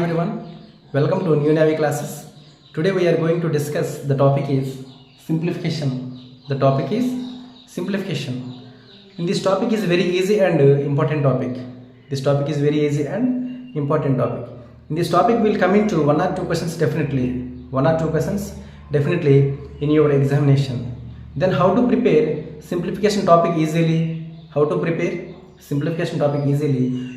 everyone, welcome to New Navy classes. Today we are going to discuss the topic is simplification. The topic is simplification. And this topic is very easy and important topic. This topic is very easy and important topic. In this topic we will come into one or two questions definitely in your examination. Then how to prepare simplification topic easily?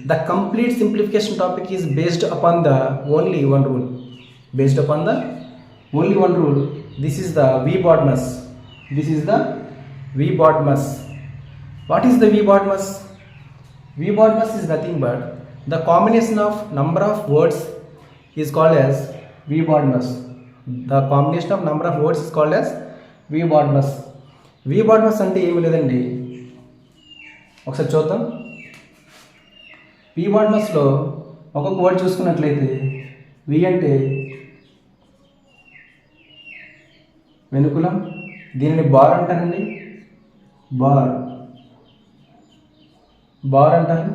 The complete simplification topic is based upon the only one rule. This is the V-Bodmas. What is the V-Bodmas? V-Bodmas is nothing but the combination of number of words is called as V-Bodmas. The combination of number of words is called as V-Bodmas. V-Bodmas అంటే ఏమీ లేదండి, ఒకసారి చూద్దాం. V-Bodmasలో ఒక్కొక్క word చూసుకున్నట్లయితే వి అంటే వెనుకులం, దీనిని bar అంటారండి, బార్ అంటారు.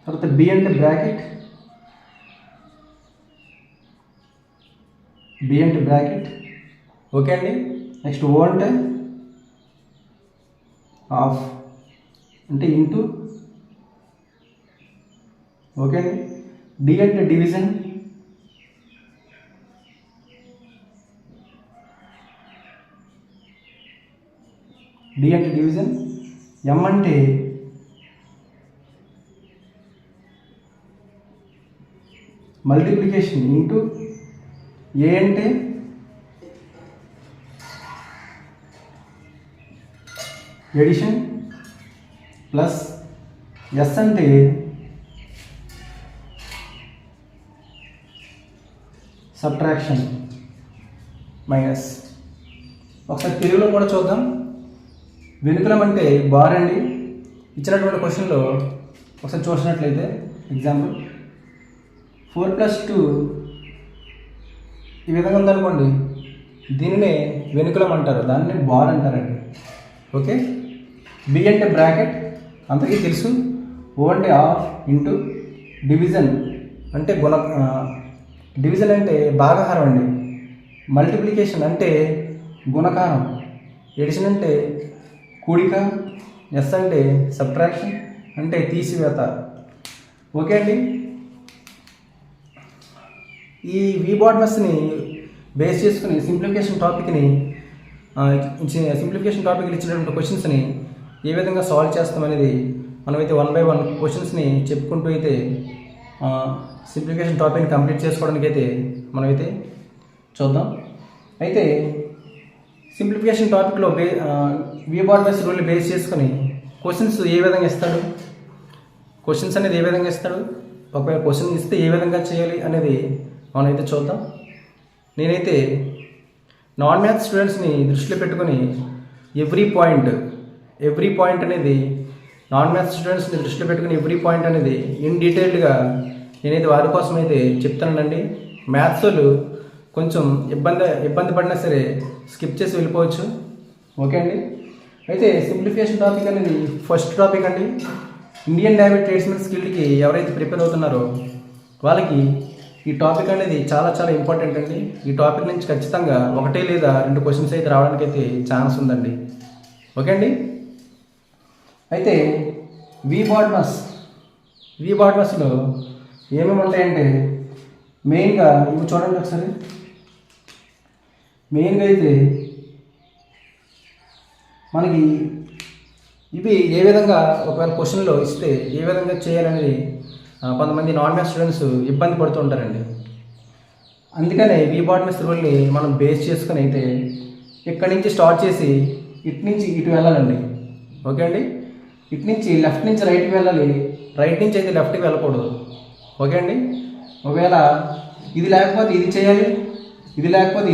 తర్వాత బి అంటే బ్రాకెట్, ఓకే అండి. నెక్స్ట్ ఓ అంటే ఆఫ్ అంటే ఇంటూ, ఓకే అండి. డి అంటే డివిజన్, ఎం అంటే మల్టిప్లికేషన్ ఇంటూ, ఏ అంటే ఎడిషన్ ప్లస్, ఎస్ అంటే సబ్ట్రాక్షన్ మైనస్. ఒకసారి తెలుగులో కూడా చూద్దాం. వెనుకలం అంటే బార్ అండి. ఇచ్చినటువంటి క్వశ్చన్లో ఒకసారి చూసినట్లయితే ఎగ్జాంపుల్ 4+2 ఈ విధంగా ఉందనుకోండి, దీనినే వెనుకలం అంటారు, దాన్ని బార్ అంటారండి. ఓకే. బి అంటే బ్రాకెట్ అందరికీ తెలుసు. ఓ అంటే ఆఫ్ ఇంటూ డివిజన్ అంటే డివిజన్ అంటే భాగాహారం అండి. మల్టిప్లికేషన్ అంటే గుణకారం. ఎడిషన్ అంటే కూడిక. ఎస్ అంటే సబ్ట్రాక్షన్ అంటే తీసివేత. ఓకే అండి. ఈ V-Bodmasని బేస్ చేసుకుని సింప్లిఫికేషన్ టాపిక్ని ఇచ్చినటువంటి క్వశ్చన్స్ని ఏ విధంగా సాల్వ్ చేస్తామనేది మనమైతే 1 by 1 క్వశ్చన్స్ని చెప్పుకుంటూ అయితే సింప్లిఫికేషన్ టాపిక్ని కంప్లీట్ చేసుకోవడానికి అయితే మనమైతే చూద్దాం. అయితే సింప్లిఫికేషన్ టాపిక్లో V-Bodmas రూల్ని బేస్ చేసుకుని క్వశ్చన్స్ ఏ విధంగా ఇస్తాడు, ఒకవేళ క్వశ్చన్ ఇస్తే ఏ విధంగా చేయాలి అనేది మనమైతే చూద్దాం. నేనైతే నాన్ మ్యాథ్స్ స్టూడెంట్స్ని దృష్టిలో పెట్టుకొని ఎవ్రీ పాయింట్ అనేది ఇన్ డీటెయిల్డ్గా నేనైతే వారి కోసం అయితే చెప్తానండి. మ్యాథ్స్ వాళ్ళు కొంచెం ఇబ్బంది పడినా సరే స్కిప్ చేసి వెళ్ళిపోవచ్చు. ఓకే అండి. అయితే సింప్లిఫికేషన్ టాపిక్ అనేది ఫస్ట్ టాపిక్ అండి. ఇండియన్ నేవీ ట్రేడ్స్మెన్ స్కిల్కి ఎవరైతే ప్రిపేర్ అవుతున్నారో వాళ్ళకి ఈ టాపిక్ అనేది చాలా చాలా ఇంపార్టెంట్ అండి. ఈ టాపిక్ నుంచి ఖచ్చితంగా 1 లేదా 2 క్వశ్చన్స్ అయితే రావడానికి అయితే ఛాన్స్ ఉందండి. ఓకే అండి. అయితే V-Bodmasలో ఏమేమి ఉంటాయంటే మెయిన్గా ఇవి చూడండి ఒకసారి. మెయిన్గా అయితే మనకి ఇవి ఏ విధంగా ఒకవేళ క్వశ్చన్లో ఇస్తే ఏ విధంగా చేయాలనేది కొంతమంది నాన్ మ్యాథ్స్ స్టూడెంట్స్ ఇబ్బంది పడుతూ ఉంటారండి. అందుకనే V-Bodmas రూల్ని మనం బేస్ చేసుకుని అయితే ఇక్కడి నుంచి స్టార్ట్ చేసి ఇటు నుంచి ఇటు వెళ్ళాలండి. ఓకే అండి. ఇటు నుంచి లెఫ్ట్ నుంచి రైట్కి వెళ్ళాలి, రైట్ నుంచి అయితే లెఫ్ట్కి వెళ్ళకూడదు. ఓకే అండి. ఒకవేళ ఇది లేకపోతే ఇది చేయాలి, ఇది లేకపోతే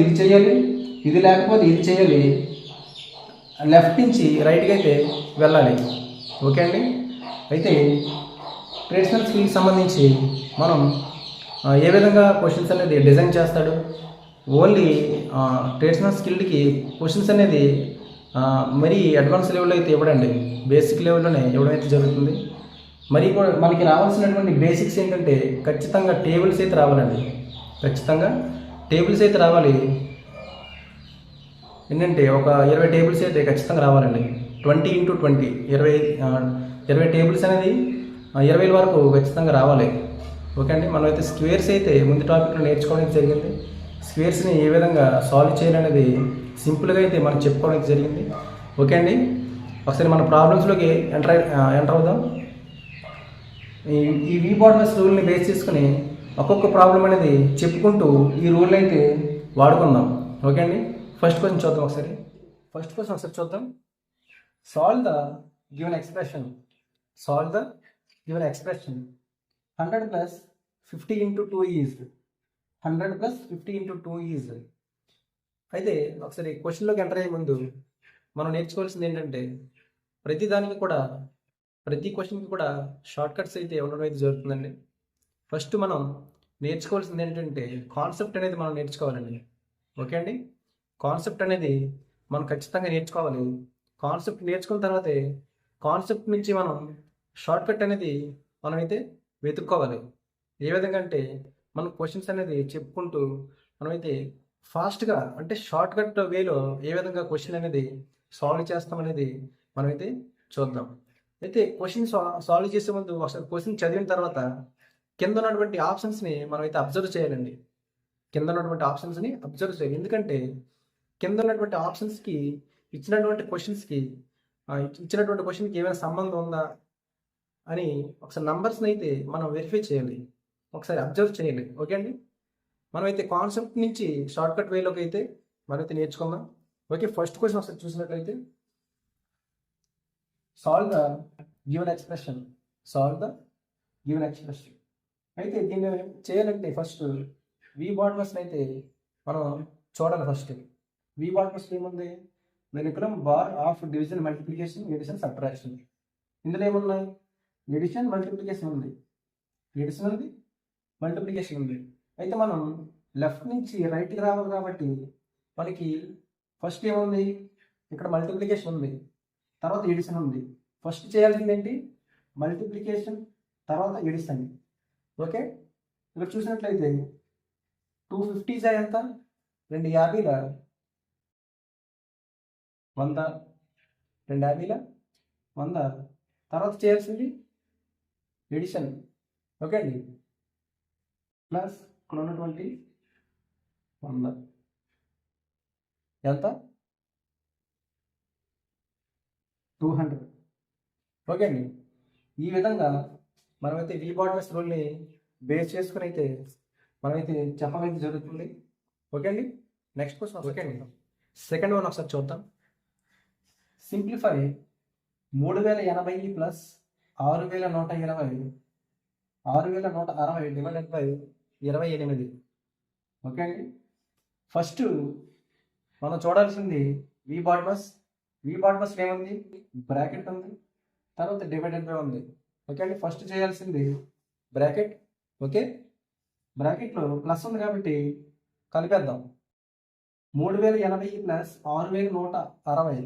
ఇది చేయాలి, లెఫ్ట్ నుంచి రైట్కి అయితే వెళ్ళాలి. ఓకే అండి. అయితే ట్రేడ్స్మెన్ స్కిల్కి సంబంధించి మనం ఏ విధంగా క్వశ్చన్స్ అనేది డిజైన్ చేస్తాడు, ఓన్లీ ట్రేడ్స్మెన్ స్కిల్కి క్వశ్చన్స్ అనేది మరీ అడ్వాన్స్ లెవెల్లో అయితే ఇవ్వడండి, బేసిక్ లెవెల్లోనే ఇవ్వడం అయితే జరుగుతుంది. మరి కూడా మనకి రావాల్సినటువంటి బేసిక్స్ ఏంటంటే ఖచ్చితంగా టేబుల్స్ అయితే రావాలండి. ఖచ్చితంగా టేబుల్స్ అయితే రావాలి. ఏంటంటే ఒక 20 టేబుల్స్ అయితే ఖచ్చితంగా రావాలండి. 20x20 20 టేబుల్స్ అనేది 20 వరకు ఖచ్చితంగా రావాలి. ఓకే అండి. మనం అయితే స్క్వేర్స్ అయితే ముందు టాపిక్లో నేర్చుకోవడం జరిగింది. స్క్వేర్స్ని ఏ విధంగా సాల్వ్ చేయాలనేది సింపుల్గా అయితే మనం చెప్పుకోవడం జరిగింది. ఓకే అండి. ఒకసారి మన ప్రాబ్లమ్స్లోకి ఎంటర్ అవుదాం. ఈ వి బాట్మస్ రూల్ని బేస్ చేసుకుని ఒక్కొక్క ప్రాబ్లం అనేది చెప్పుకుంటూ ఈ రూల్ అయితే వాడుకుందాం. ఓకే అండి. ఫస్ట్ క్వశ్చన్ చూద్దాం ఒకసారి. చూద్దాం. Solve the given expression. 100 + 50 × 2 is 100 + 50 × 2 is. అయితే ఒకసారి క్వశ్చన్లోకి ఎంటర్ అయ్యే ముందు మనం నేర్చుకోవాల్సింది ఏంటంటే ప్రతి క్వశ్చన్కి కూడా షార్ట్ కట్స్ అయితే ఉండడం అయితే జరుగుతుందండి. ఫస్ట్ మనం నేర్చుకోవాల్సింది ఏంటంటే కాన్సెప్ట్ అనేది మనం నేర్చుకోవాలండి. ఓకే అండి. కాన్సెప్ట్ అనేది మనం ఖచ్చితంగా నేర్చుకోవాలి. కాన్సెప్ట్ నేర్చుకున్న తర్వాతే కాన్సెప్ట్ నుంచి మనం షార్ట్ కట్ అనేది మనమైతే వెతుక్కోవాలి. ఏ విధంగా అంటే మనం క్వశ్చన్స్ అనేది చెప్పుకుంటూ మనమైతే ఫాస్ట్గా అంటే షార్ట్ కట్ వేలో ఏ విధంగా క్వశ్చన్ అనేది సాల్వ్ చేస్తామనేది మనమైతే చూద్దాం. అయితే క్వశ్చన్ సాల్వ్ చేసే ముందు ఒకసారి క్వశ్చన్ చదివిన తర్వాత కింద ఉన్నటువంటి ఆప్షన్స్ని మనమైతే అబ్జర్వ్ చేయాలండి. ఎందుకంటే కింద ఉన్నటువంటి ఆప్షన్స్కి ఇచ్చినటువంటి క్వశ్చన్కి ఏమైనా సంబంధం ఉందా అని ఒకసారి నంబర్స్ని అయితే మనం వెరిఫై చేయాలి, ఒకసారి అబ్జర్వ్ చేయాలి. ఓకే అండి. మనమైతే కాన్సెప్ట్ నుంచి షార్ట్ కట్ వేలోకి అయితే మనమైతే నేర్చుకుందాం. ఓకే. ఫస్ట్ క్వశ్చన్ ఒకసారి చూసినట్లయితే సాల్వ్ ద గివెన్ ఎక్స్ప్రెషన్. అయితే దీన్ని చేయాలంటే ఫస్ట్ వి బాట్మస్ని అయితే మనం చూడాలి. ఫస్ట్ వి బాట్మస్ ఏముంది? దాని ఇక్కడ bar of division, multiplication, addition, subtraction. ఇందులో ఏమున్నాయి? ఎడిషన్, మల్టిప్లికేషన్ ఉంది. అయితే మనం లెఫ్ట్ నుంచి రైట్కి రావాలి కాబట్టి మనకి ఫస్ట్ ఏముంది? ఇక్కడ మల్టిప్లికేషన్ ఉంది, తర్వాత ఎడిషన్ ఉంది. ఫస్ట్ చేయాల్సింది ఏంటి? మల్టిప్లికేషన్, తర్వాత ఎడిషన్. ఓకే. ఇక్కడ చూసినట్లయితే 250 ఎంత? 2 50ల 100, 2 50ల 100. తర్వాత చేయాల్సింది ఎడిషన్. ఓకే అండి. ప్లస్ ఇక్కడ ఉన్నటువంటి 100 ఎంత? 200. ఓకే అండి. ఈ విధంగా మనమైతే వి బాట్మస్ రూల్ని బేస్ చేసుకుని అయితే మనమైతే చెప్పడం జరుగుతుంది. ఓకే అండి. Next question. ఓకే అండి. సెకండ్ వన్ ఒకసారి చూద్దాం. Simplify 3080 + 6120 6160 divided by 28. ఓకే అండి. ఫస్ట్ మనం చూడాల్సింది వి బాట్మస్ ఏముంది? బ్రాకెట్ ఉంది, తర్వాత డివైడెడ్ బై ఉంది. ఓకే అండి. ఫస్ట్ చేయాల్సింది బ్రాకెట్. ఓకే. బ్రాకెట్లో ప్లస్ ఉంది కాబట్టి కలిపేద్దాం. 3080 + 6160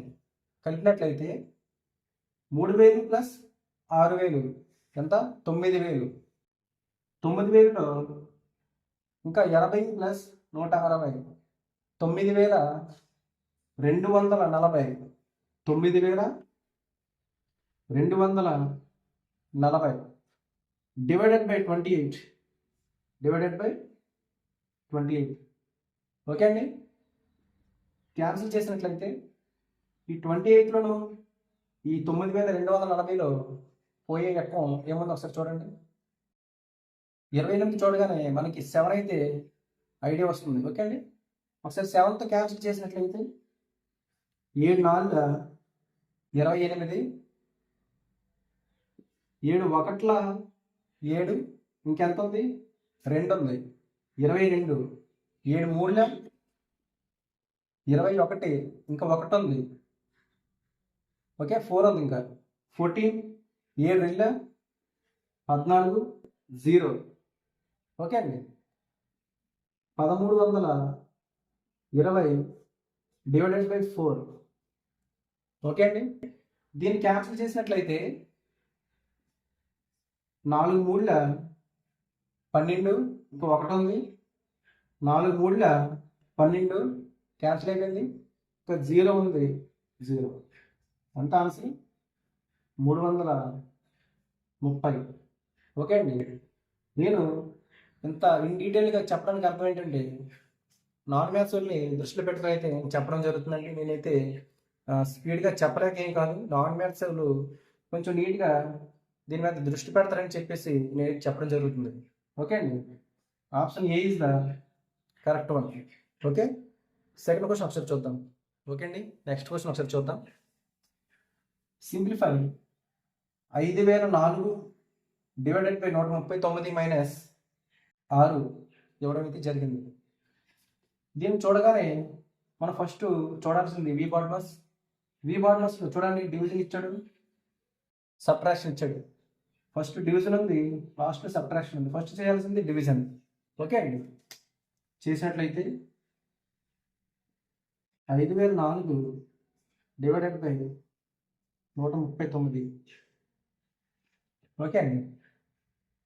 కలిపినట్లయితే 3000 + 6000 ఎంత? 9000. 9000లో ఇంకా 80 + 160 9240. 9240 డివైడెడ్ బై 28. ఓకే అండి. క్యాన్సిల్ చేసినట్లయితే ఈ 28లోను ఈ 9240లో పోయే లెక్కం ఏముందో ఒకసారి చూడండి. 28 చూడగానే మనకి 7 అయితే ఐడియా వస్తుంది. ఓకే అండి. ఒకసారి 7తో క్యాన్సిల్ చేసినట్లయితే 7 4 28, 7 1 7, ఇంకెంత ఉంది? 2 ఉంది, 22, 7 3 21, ఇంకా 1 ఉంది. ఓకే. 4 ఉంది, ఇంకా 14, 7 2 14, 0. ఓకే అండి. 1320 డివైడెడ్ బై 4. ఓకే అండి. దీన్ని క్యాన్సిల్ చేసినట్లయితే 4 మూడుల 12, ఇంకో ఒకటి ఉంది. 4 మూడుల 12 క్యాన్సిల్ అయిపోయింది. ఇంకా 0 ఉంది, 0. ఎంత ఆన్సర్? 330. ఓకే అండి. నేను ఇంత ఇన్ డీటెయిల్గా చెప్పడానికి అర్థం ఏంటంటే నాన్ మ్యాథ్స్ వాళ్ళని దృష్టిలో పెట్టుకుని అయితే చెప్పడం జరుగుతుందండి. నేనైతే స్పీడ్గా చెప్పలేక ఏం కాదు. నాన్ మ్యాథ్స్ వాళ్ళు కొంచెం నీట్గా దీని మీద దృష్టి పెడతారని చెప్పేసి నేను చెప్పడం జరుగుతుంది. ఓకే అండి. Option A is the correct one. Okay, second question ఒకసారి చూద్దాం. ఓకే అండి, నెక్స్ట్ క్వశ్చన్ ఒకసారి చూద్దాం. సింప్లిఫై 5004 డివైడెడ్ బై 139 మైనస్ 6 ఇవ్వడం అయితే జరిగింది. దీన్ని చూడగానే మనం ఫస్ట్ చూడాల్సింది వి బాడ్మస్. వి బాడ్మస్లో చూడండి, డివిజన్ ఇచ్చాడు, సబ్ట్రాక్షన్ ఇచ్చాడు. ఫస్ట్ డివిజన్ ఉంది, లాస్ట్లో సబ్ట్రాక్షన్ ఉంది. ఫస్ట్ చేయాల్సింది డివిజన్. ఓకే అండి, చేసినట్లయితే 5004 డివైడెడ్ బై 139. ఓకే అండి.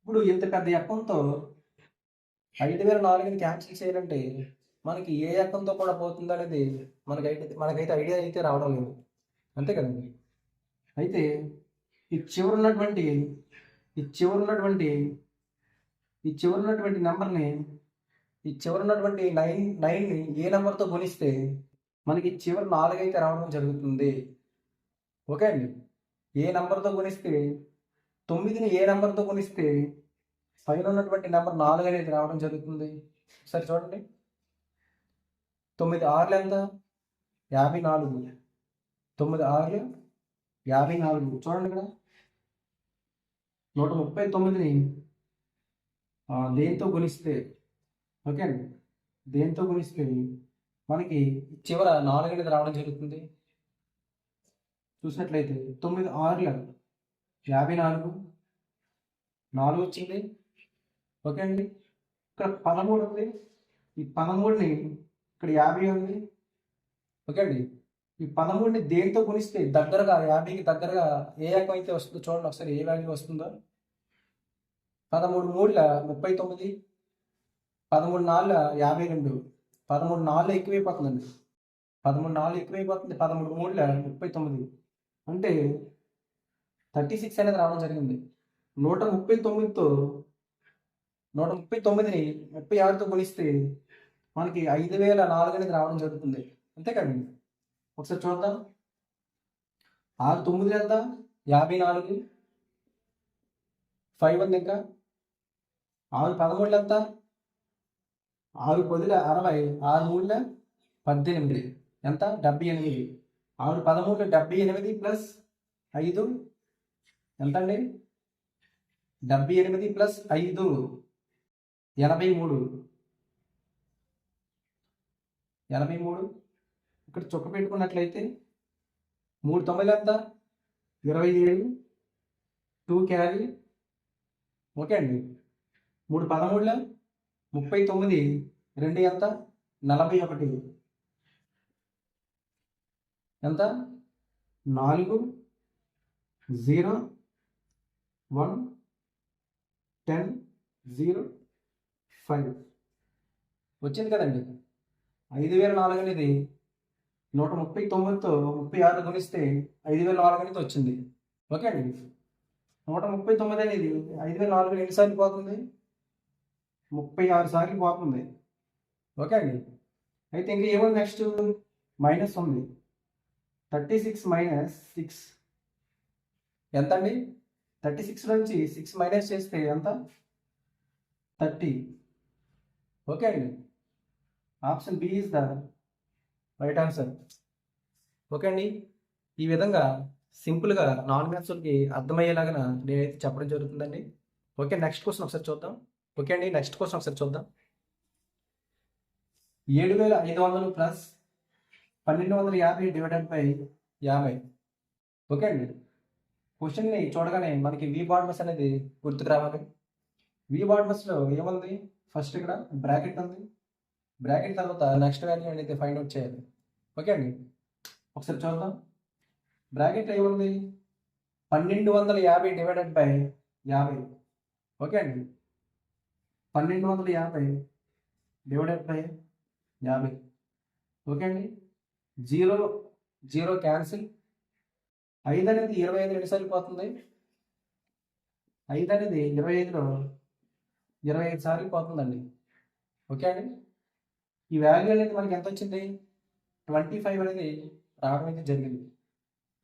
ఇప్పుడు ఇంత పెద్ద ఎక్కంతో 5004ని క్యాన్సిల్ చేయాలంటే మనకి ఏ ఎక్కంతో కూడా పోతుందో అనేది మనకైతే ఐడియా అయితే రావడం లేదు. అంతే కదండి. అయితే ఈ చివరున్నటువంటి నెంబర్ని, ఈ చివరున్నటువంటి 9ని ఏ నెంబర్తో గుణిస్తే మనకి చివరి 4 అయితే రావడం జరుగుతుంది. ఓకే అండి. ఏ నెంబర్తో గుణిస్తే 9ని ఏ నెంబర్తో గుణిస్తే పైన ఉన్నటువంటి నెంబర్ 4 అనేది రావడం జరుగుతుంది. సరే చూడండి, 9 6 ఎంత? 54. 9 6 54. చూడండి ఇక్కడ 139ని దేంతో గుణిస్తే, ఓకే అండి, దేంతో గుణిస్తే మనకి చివర 4 అనేది రావడం జరుగుతుంది. చూసినట్లయితే 9 6 54, 4 వచ్చింది. ఓకే అండి. ఇక్కడ 13 ఉంది, ఈ 13ని ఇక్కడ 50 ఉంది. ఓకే అండి. ఈ 13ని దేంతో గుణిస్తే దగ్గరగా 50కి దగ్గరగా ఏ ఎకం అయితే వస్తుందో చూడండి ఒకసారి, ఏ వాల్యూ వస్తుందో. 13 3 39, 13 4 52, 13 4 ఎక్కువైపోతుందండి. 13 4 ఎక్కువైపోతుంది. 13 3 39 అంటే 36 అనేది రావడం జరిగింది. 139తో 139ని 36తో గుణిస్తే మనకి 5004 అనేది రావడం జరుగుతుంది. అంతే కదండి. ఒకసారి చూద్దాం. 6 9 ఎంత? 54. 5 ఉంది ఇంకా. 6 13 ఎంత? 6 10 60. 6 3 18 ఎంత? 78. 6 13 78 ప్లస్ 5 ఎంత అండి? 78 ప్లస్ 5 83. 83 ఇక్కడ చుక్క పెట్టుకున్నట్లయితే 3 9 ఎంత? 27. 2 క్యారీ. ఓకే అండి. 3 13 39. 2 ఎంత? 41. ఎంత? 4 0 1 10 0 5 వచ్చింది కదండి. 5004 అనేది 139తో 36 గుణిస్తే 5004 అనేది వచ్చింది. ఓకే అండి. 139 అనేది 5004 ఎన్నిసార్లు పోతుంది? 36 సార్లు పోతుంది. ఓకే అండి. అయితే ఇంకా ఏముంది నెక్స్ట్? మైనస్ ఉంది. 36 మైనస్ 6 ఎంత అండి? 36 నుంచి 6 మైనస్ చేస్తే ఎంత? 30. ఓకే అండి. Option B is the right answer. Okay అండి. ఈ విధంగా సింపుల్గా నాన్ మ్యాథ్స్కి అర్థమయ్యేలాగా నేనైతే చెప్పడం జరుగుతుందండి. ఓకే, నెక్స్ట్ క్వశ్చన్ ఒకసారి చూద్దాం. ఓకే అండి, నెక్స్ట్ క్వశ్చన్ ఒకసారి చూద్దాం. 7500 ప్లస్ 1250 డివైడెడ్ బై 50. ఓకే అండి. క్వశ్చన్ని చూడగానే మనకి వి బాడ్మస్ అనేది గుర్తుకు రావాలి. వి బాడ్మస్లో ఏముంది? ఫస్ట్ ఇక్కడ బ్రాకెట్ ఉంది. బ్రాకెట్ తర్వాత నెక్స్ట్ వాల్యూ అనేది ఫైండ్ అవుట్ చేయాలి. ఓకే అండి, ఒకసారి చూద్దాం. బ్రాకెట్లో ఏముంది? 1250 డివైడెడ్ బై 50. ఓకే అండి. 1250 డివైడెడ్ బై 50. ఓకే అండి. 0 0 క్యాన్సిల్. 5 అనేది 25 ఎన్నిసార్లు పోతుంది? 5 అనేది 25లో 25 సార్లు పోతుందండి. ఓకే అండి. ఈ వాల్యూ అనేది మనకి ఎంత వచ్చింది? 25 అనేది రావడం అయితే జరిగింది.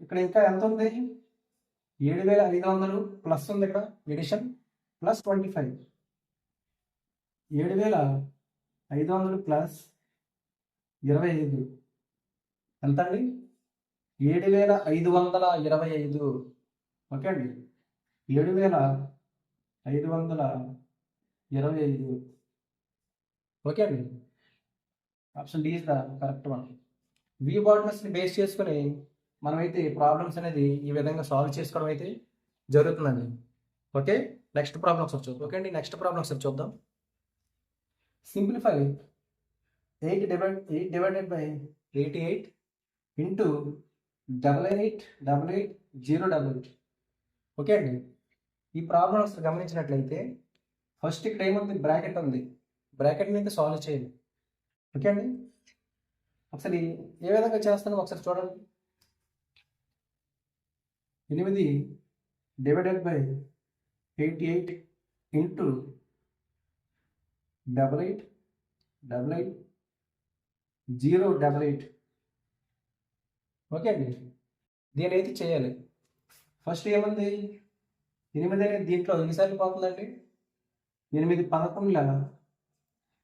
ఇక్కడ ఇంకా ఎంత ఉంది? 7500 ప్లస్ ఉంది ఇక్కడ ఎడిషన్ ప్లస్ 25. 7500 ప్లస్ 25 ఎంత అండి? 7525. ఓకే అండి. 7525. ఓకే అండి. Option D is the correct one. వి బాడ్నెస్ని బేస్ చేసుకుని మనమైతే ప్రాబ్లమ్స్ అనేది ఈ విధంగా సాల్వ్ చేసుకోవడం అయితే జరుగుతుందండి. ఓకే, నెక్స్ట్ ప్రాబ్లమ్ ఒకసారి చూద్దాం. ఓకే అండి, నెక్స్ట్ ప్రాబ్లమ్ ఒకసారి చూద్దాం. Simplify 8 divided by 88 into 8888 okay అండి. ఈ ప్రాబ్లమ్ అసలు గమనించినట్లయితే ఫస్ట్ ఇక్కడ ఏముంది? బ్రాకెట్ ఉంది. బ్రాకెట్ని అయితే సాల్వ్ చేయాలి. ఓకే అండి. ఒకసారి ఏ విధంగా చేస్తానో ఒకసారి చూడండి. 8 డివైడెడ్ బై 88 ఇంటూ 8888 ఓకే అండి. దీని అయితే చేయాలి. ఫస్ట్ ఏముంది? 8 అనేది దీంట్లో ఎన్నిసార్లు పోతుందండి? 8 11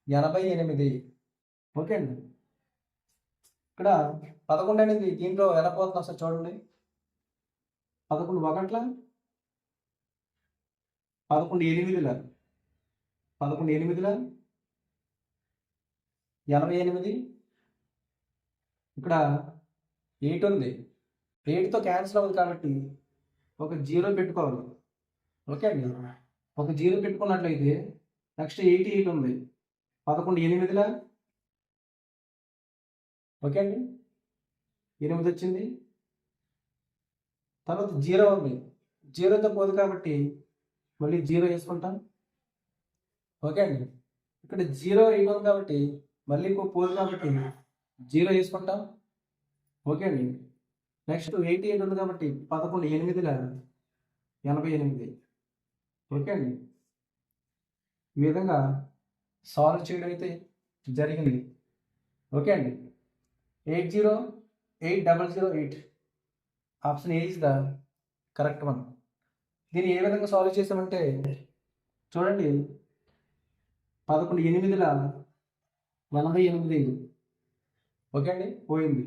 88. ఓకే అండి. ఇక్కడ 11 అనేది దీంట్లో ఎలా పోతుంది ఒకసారి చూడండి. 11 1 11 8 88. ఇక్కడ 8 ఉంది. 8తో క్యాన్సిల్ అవ్వదు కాబట్టి ఒక 0 పెట్టుకోవాలి. ఓకే అండి. ఒక 0 పెట్టుకున్నట్లయితే నెక్స్ట్ 88 ఉంది. 11 8 ఓకే అండి. 8 వచ్చింది. తర్వాత 0 ఉంది. 0తో పోదు కాబట్టి మళ్ళీ 0 వేసుకుంటాం. ఓకే అండి. ఇక్కడ 0 8 ఉంది కాబట్టి మళ్ళీ పోదు కాబట్టి 0 వేసుకుంటాం. ఓకే అండి. నెక్స్ట్ 88 ఉంది కాబట్టి 11 8 88. ఓకే అండి. ఈ విధంగా సాల్వ్ చేయడం అయితే జరిగింది. ఓకే అండి. 808 option A is the correct one. దీన్ని ఏ విధంగా సాల్వ్ చేసామంటే చూడండి. 11 8 88. ఓకే అండి, పోయింది.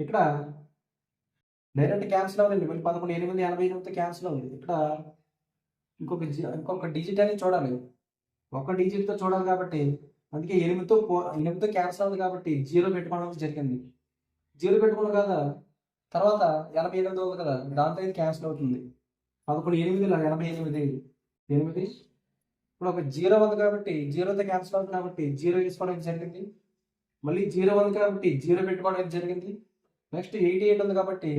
ఇక్కడ డైరెక్ట్ క్యాన్సిల్ అవ్వదండి. మళ్ళీ 11 8 88తో క్యాన్సిల్ అవుతుంది. ఇక్కడ ఇంకొక డిజిట్ అనేది చూడాలి. ఒక డిజిట్తో చూడాలి కాబట్టి అందుకే 8తో క్యాన్సిల్ అవుతుంది కాబట్టి 0 పెట్టుకోవడం జరిగింది. 0 పెట్టుకున్నాం కదా, తర్వాత 88 ఉంది కదా, దాంతో ఇది క్యాన్సిల్ అవుతుంది. 11 8 88. ఇప్పుడు ఒక 0 ఉంది కాబట్టి 0తో క్యాన్సిల్ అవుతుంది కాబట్టి 0 వేసుకోవడం జరిగింది. మళ్ళీ 0 ఉంది కాబట్టి 0 పెట్టుకోవడం జరిగింది. నెక్స్ట్ 88 ఉంది కాబట్టి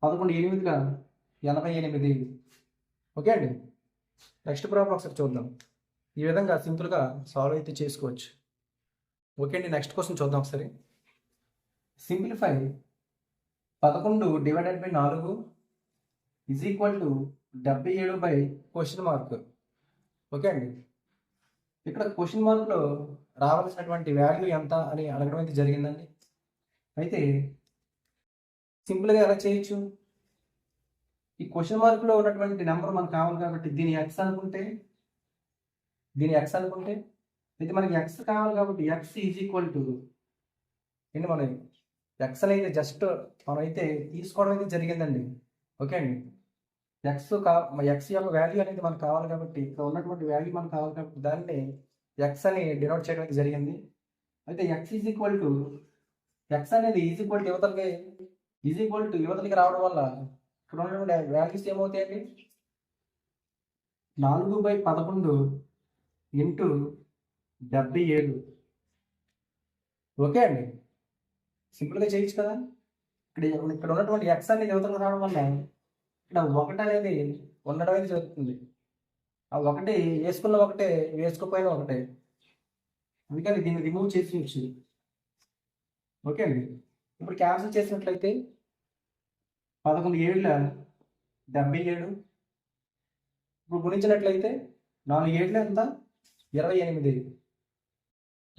11 8 88. ఓకే అండి. నెక్స్ట్ ప్రాబ్లం ఒకసారి చూద్దాం. ఈ విధంగా సింపుల్గా సాల్వ్ అయితే చేసుకోవచ్చు. ఓకే అండి. నెక్స్ట్ క్వశ్చన్ చూద్దాం ఒకసారి. Simplify 11 divided by 4 is equal to 77 by question mark. Okay అండి. ఇక్కడ క్వశ్చన్ మార్క్లో రావాల్సినటువంటి వాల్యూ ఎంత అని అడగడం అయితే జరిగిందండి. అయితే సింపుల్గా ఎలా చేయొచ్చు? ఈ క్వశ్చన్ మార్క్లో ఉన్నటువంటి నెంబర్ మనకు కావాలి కాబట్టి దీని ఎక్స్ అనుకుంటే అయితే మనకి ఎక్స్ కావాలి కాబట్టి ఎక్స్ ఈజ్ ఈక్వల్ టు ఏంటి, మనం ఎక్స్ అనేది జస్ట్ మనమైతే తీసుకోవడం అయితే జరిగిందండి. ఓకే అండి. ఎక్స్ యొక్క వాల్యూ అనేది మనకు కావాలి కాబట్టి, ఇక్కడ ఉన్నటువంటి వాల్యూ మనకు కావాలి కాబట్టి దాన్ని ఎక్స్ అని డినోట్ చేయడం అయితే జరిగింది. అయితే X is equal to X అనేది ఈజ్ ఈక్వల్ టు యువతలకి రావడం వల్ల ఇక్కడ ఉన్నటువంటి వాల్యూస్ ఏమవుతాయండి? 4/11 ఇంటూ 77. ఓకే అండి. సింపుల్గా చేయొచ్చు కదా. ఇక్కడ ఉన్నటువంటి ఎక్స్ అనేది యువతలకు రావడం వల్ల ఇక్కడ 1 అనేది ఉండడం అయితే జరుగుతుంది. ఆ ఒకటి వేసుకున్న ఒకటే, వేసుకోపోయిన ఒకటే. అందుకని దీన్ని రిమూవ్ చేసి వచ్చు. ఓకే అండి. ఇప్పుడు క్యాన్సిల్ చేసినట్లయితే 11 ఏళ్ళ 77. ఇప్పుడు గుణించినట్లయితే 4 ఏళ్ళ ఎంత 28.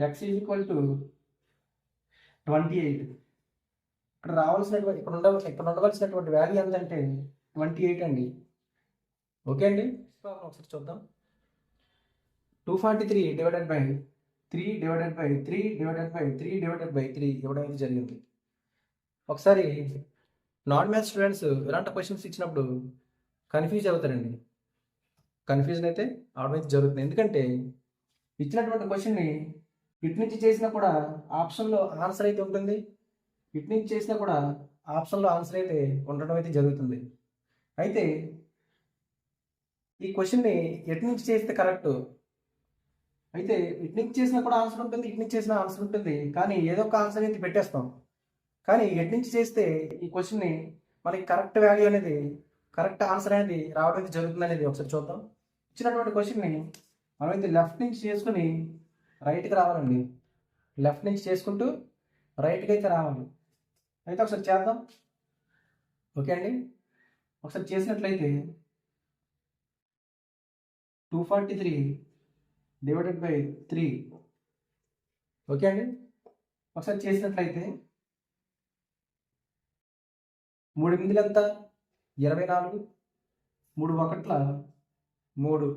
X equal to 28. ఇక్కడ రావాల్సినటువంటి ఇక్కడ ఉండవలసినటువంటి వాల్యూ ఎంతంటే 28 అండి. ఓకే అండి. ఒకసారి చూద్దాం. 243 divided by 3 divided by 3 divided by 3 divided by 3 ఇవ్వడం అనేది జరిగింది. ఒకసారి నాన్ మ్యాథ్స్ స్టూడెంట్స్ ఇలాంటి క్వశ్చన్స్ ఇచ్చినప్పుడు కన్ఫ్యూజ్ అవుతారండి. కన్ఫ్యూజన్ అయితే అవడం అయితే జరుగుతుంది. ఎందుకంటే ఇచ్చినటువంటి క్వశ్చన్ని ఇటు నుంచి చేసినా కూడా ఆప్షన్లో ఆన్సర్ అయితే ఉంటుంది, ఇటు నుంచి చేసినా కూడా ఆప్షన్లో ఆన్సర్ అయితే ఉండడం అయితే జరుగుతుంది. అయితే ఈ క్వశ్చన్ని ఎటు నుంచి చేస్తే కరెక్ట్, అయితే ఇటు నుంచి చేసినా కూడా ఆన్సర్ ఉంటుంది, ఇటు నుంచి చేసినా ఆన్సర్ ఉంటుంది, కానీ ఏదో ఒక ఆన్సర్ అయితే పెట్టేస్తాం. కానీ ఎటు నుంచి చేస్తే ఈ క్వశ్చన్ని మనకి కరెక్ట్ వాల్యూ అనేది, కరెక్ట్ ఆన్సర్ అనేది రావడం అయితే జరుగుతుంది అనేది ఒకసారి చూద్దాం. ఇచ్చినటువంటి క్వశ్చన్ని మనమైతే లెఫ్ట్ నుంచి చేసుకుని రైట్కి రావాలండి. లెఫ్ట్ నుంచి చేసుకుంటూ రైట్కి అయితే రావాలి. అయితే ఒకసారి చేద్దాం. ఓకే అండి. ఒకసారి చేసినట్లయితే 243 డివైడెడ్ బై 3. ఓకే అండి. ఒకసారి చేసినట్లయితే 3 8 ఎంత 24, 3 1 3.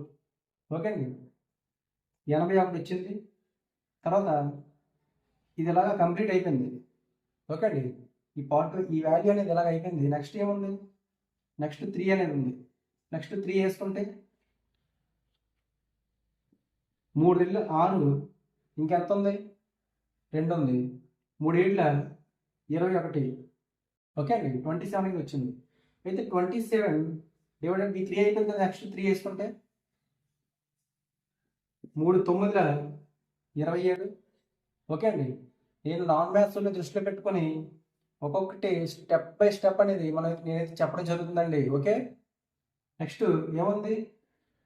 ఓకే అండి. 81 వచ్చింది. తర్వాత ఇది ఇలాగా కంప్లీట్ అయిపోయింది. ఓకే అండి. ఈ పార్ట్, ఈ వాల్యూ అనేది ఇలాగ అయిపోయింది. నెక్స్ట్ ఏముంది, నెక్స్ట్ 3 అనేది ఉంది. నెక్స్ట్ 3 వేసుకుంటే 3 రెళ్ళు 6, ఇంకెంత ఉంది 2 ఉంది, 3 ఏళ్ళ 21. ఓకే అండి. 27 వచ్చింది. అయితే 27 డివైడెడ్ బై 3 అయిపోయింది కదా. నెక్స్ట్ 3 వేసుకుంటే 3 9 27. ఓకే అండి. నేను నాన్ మ్యాథ్స్లో దృష్టిలో పెట్టుకొని ఒక్కొక్కటి స్టెప్ బై స్టెప్ అనేది నేనైతే చెప్పడం జరుగుతుందండి. ఓకే. నెక్స్ట్ ఏముంది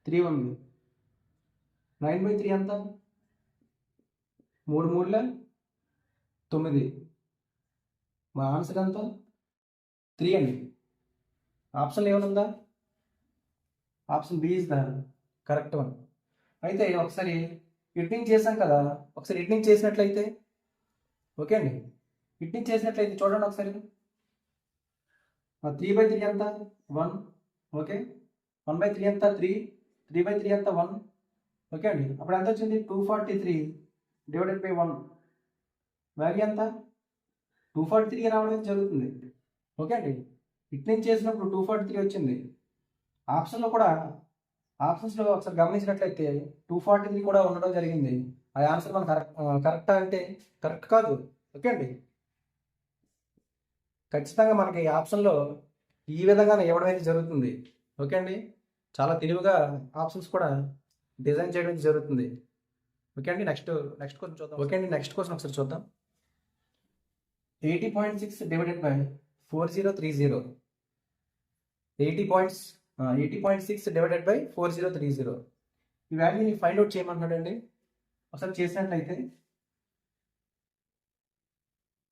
3 ఉంది. 9/3 ఎంత 3 3 9. మా ఆన్సర్ ఎంత 3 అండి. ఆప్షన్ ఏమనుందా, option B is the correct one. అయితే ఒకసారి ఇట్నింగ్ చేసాం కదా, ఒకసారి ఇట్నింగ్ చేసినట్లయితే, ఓకే అండి, ఇట్నింగ్ చేసినట్లయితే చూడండి ఒకసారి. 3/3 ఎంత 1. ఓకే. 1/3 ఎంత 3, 3/3 ఎంత 1. ఓకే అండి. అప్పుడు ఎంత వచ్చింది 243 డివైడెడ్ బై 1. వాల్యూ ఎంత 243 రావడం జరుగుతుంది. ఓకే అండి. ఇట్నింగ్ చేసినప్పుడు 243 వచ్చింది. ఆప్షన్లో కూడా, ఆప్షన్స్లో ఒకసారి గమనించినట్లయితే 243 కూడా ఉండడం జరిగింది. ఆ ఆన్సర్ మన కరెక్టా అంటే కరెక్ట్ కాదు. ఓకే అండి. ఖచ్చితంగా మనకి ఆప్షన్లో ఈ విధంగానే ఇవ్వడం అయితే జరుగుతుంది. ఓకే అండి. చాలా తెలివిగా ఆప్షన్స్ కూడా డిజైన్ చేయడం జరుగుతుంది. ఓకే అండి. నెక్స్ట్ క్వశ్చన్ చూద్దాం. ఓకే అండి. నెక్స్ట్ క్వశ్చన్ ఒకసారి చూద్దాం. 80.6 డివైడెడ్ బై 4030. 80.6 divided by 4030. ఈ వాల్యూని ఫైండ్ అవుట్ చేయమంటున్నాడండి. ఒకసారి చేసినట్లయితే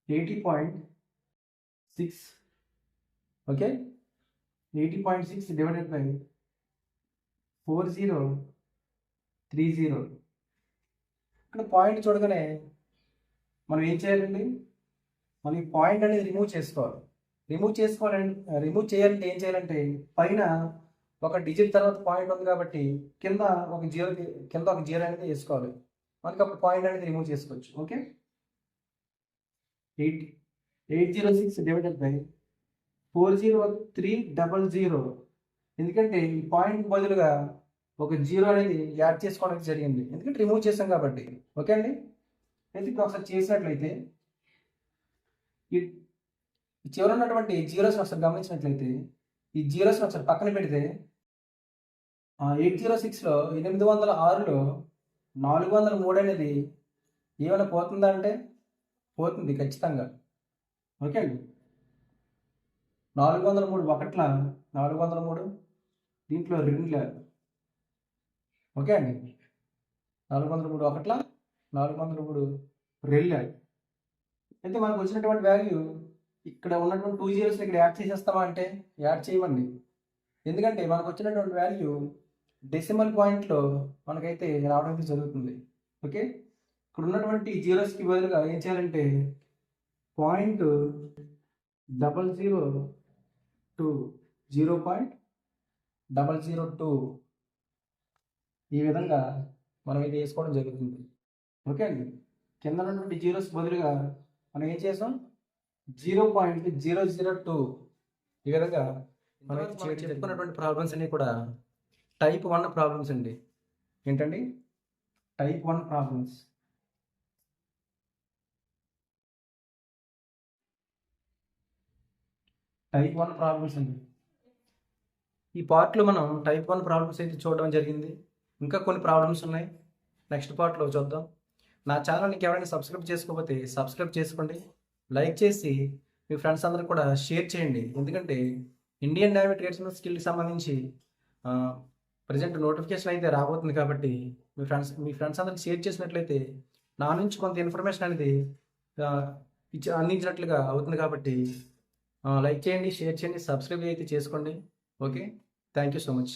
80.6, ఓకే, 80.6 డివైడెడ్ బై 4030. ఇక్కడ పాయింట్ చూడగానే మనం ఏం చేయాలండి, మనం ఈ పాయింట్ అనేది రిమూవ్ చేసుకోవాలి. రిమూవ్ చేయాలంటే ఏం చేయాలంటే, పైన ఒక డిజిట్ తర్వాత పాయింట్ ఉంది కాబట్టి కింద ఒక జీరో అనేది వేసుకోవాలి. మనకి అప్పుడు పాయింట్ అనేది రిమూవ్ చేసుకోవచ్చు. ఓకే. 806 divided by 40300. ఎందుకంటే ఈ పాయింట్ బదులుగా ఒక జీరో అనేది యాడ్ చేసుకోవడానికి జరిగింది, ఎందుకంటే రిమూవ్ చేసాం కాబట్టి. ఓకే అండి. అయితే ఇప్పుడు ఒకసారి చేసినట్లయితే ఈ చివర ఉన్నటువంటి జీరోస్ని ఒకసారి గమనించినట్లయితే, ఈ జీరోస్ని ఒకసారి పక్కన పెడితే 806లో 806లో 403 అనేది ఏమైనా పోతుందా అంటే పోతుంది ఖచ్చితంగా. ఓకే అండి. 403 1 403, దీంట్లో 2 ఓకే అండి. 403 ఒకట్ల 403 రెళ్ళు. అయితే మనకు వచ్చినటువంటి వాల్యూ ఇక్కడ ఉన్నటువంటి 2 జీరోస్ ఇక్కడ యాడ్ చేసేస్తామా అంటే యాడ్ చేయమండి. ఎందుకంటే మనకు వచ్చినటువంటి వాల్యూ డెసిమల్ పాయింట్లో మనకైతే రావడం అయితే జరుగుతుంది. ఓకే, ఇక్కడ ఉన్నటువంటి జీరోస్కి బదులుగా ఏం చేయాలంటే 0.002 0.002 ఈ విధంగా మనం ఇది వేసుకోవడం జరుగుతుంది. ఓకే అండి. కింద ఉన్నటువంటి జీరోస్ బదులుగా మనం ఏం చేసాం 0.002 ఈ విధంగా మనం చెప్పుకున్నటువంటి ప్రాబ్లమ్స్ అన్నీ కూడా టైప్ 1 ప్రాబ్లమ్స్ అండి. ఏంటండి? Type 1 problems. టైప్ 1 ప్రాబ్లమ్స్ అండి. ఈ పార్ట్లో మనం టైప్ 1 ప్రాబ్లమ్స్ అయితే చూడడం జరిగింది. ఇంకా కొన్ని ప్రాబ్లమ్స్ ఉన్నాయి, నెక్స్ట్ పార్ట్లో చూద్దాం. నా ఛానల్ని ఎవరైనా సబ్స్క్రైబ్ చేసుకోకపోతే సబ్స్క్రైబ్ చేసుకోండి, లైక్ చేసి మీ ఫ్రెండ్స్ అందరికి కూడా షేర్ చేయండి. ఎందుకంటే ఇండియన్ నేవీ ట్రేడ్స్మెన్ స్కిల్కి సంబంధించి ప్రజెంట్ నోటిఫికేషన్ అయితే రాబోతుంది కాబట్టి మీ ఫ్రెండ్స్ అందరికి షేర్ చేసినట్లయితే నా నుంచి కొంత ఇన్ఫర్మేషన్ అనేది అందించినట్లుగా అవుతుంది. కాబట్టి లైక్ చేయండి, షేర్ చేయండి, సబ్స్క్రైబ్ అయితే చేసుకోండి. Okay, thank you so much.